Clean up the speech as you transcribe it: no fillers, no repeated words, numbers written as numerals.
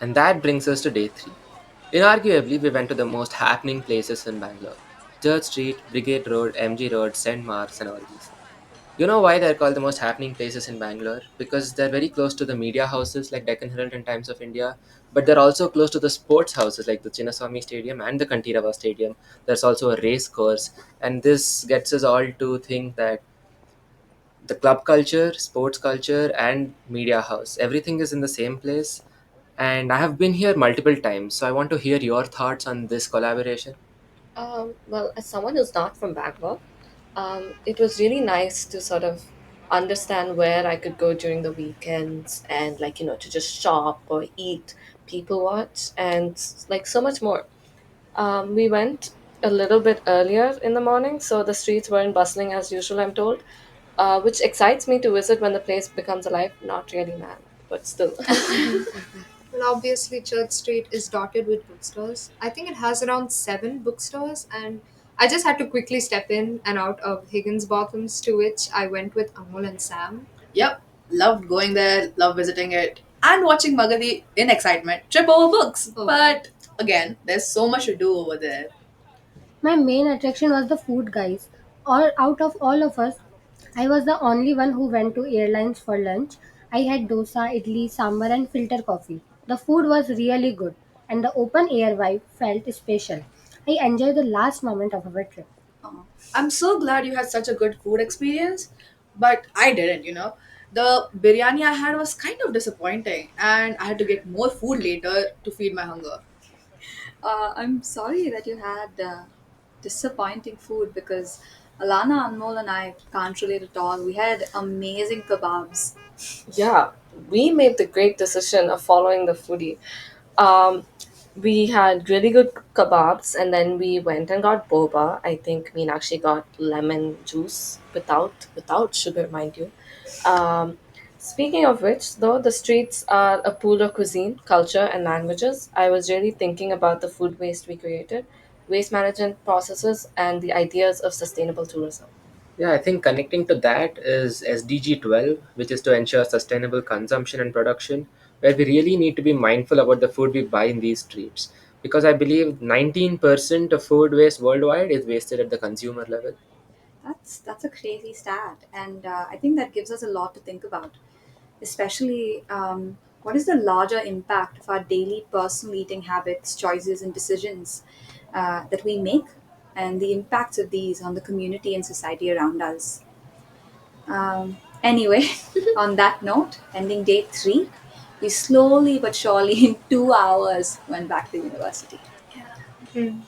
And that brings us to day three. Inarguably, we went to the most happening places in Bangalore: Church Street, Brigade Road, MG Road, St. Mark's, and all these. You know why they're called the most happening places in Bangalore? Because they're very close to the media houses like Deccan Herald and Times of India, but they're also close to the sports houses like the Chinnaswamy Stadium and the Kantirava Stadium. There's also a race course, and this gets us all to think that the club culture, sports culture, and media house, everything is in the same place. And I have been here multiple times, so I want to hear your thoughts on this collaboration. Well, as someone who's not from Bangalore, it was really nice to sort of understand where I could go during the weekends and, like, to just shop or eat, people watch, and like so much more. We went a little bit earlier in the morning, so the streets weren't bustling as usual, I'm told, which excites me to visit when the place becomes alive. Not really, man, but still. Well, obviously, Church Street is dotted with bookstores. I think it has around seven bookstores, and I just had to quickly step in and out of Higgins Bottoms, to which I went with Amol and Sam. Yep, loved going there, loved visiting it, and watching Magadi in excitement trip over books. Oh. But again, there's so much to do over there. My main attraction was the food, guys. All out of all of us, I was the only one who went to airlines for lunch. I had dosa, idli, sambar, and filter coffee. The food was really good, and the open air vibe felt special. I enjoyed the last moment of our trip. I'm so glad you had such a good food experience, but I didn't. The biryani I had was kind of disappointing, and I had to get more food later to feed my hunger. I'm sorry that you had disappointing food because Alana, Anmol, and I can't relate at all. We had amazing kebabs. Yeah, we made the great decision of following the foodie. Um, we had really good kebabs, and then we went and got boba. I think Meenakshi got lemon juice without sugar, mind you. Um, Speaking of which, though, the streets are a pool of cuisine, culture, and languages. I was really thinking about the food waste we created, waste management processes, and the ideas of sustainable tourism. Yeah, I think connecting to that is SDG 12, which is to ensure sustainable consumption and production, where we really need to be mindful about the food we buy in these streets. Because I believe 19% of food waste worldwide is wasted at the consumer level. That's a crazy stat, and I think that gives us a lot to think about. Especially, what is the larger impact of our daily personal eating habits, choices, and decisions that we make, and the impacts of these on the community and society around us. Anyway, on that note, ending day three, we slowly but surely, in 2 hours, went back to university. Hmm.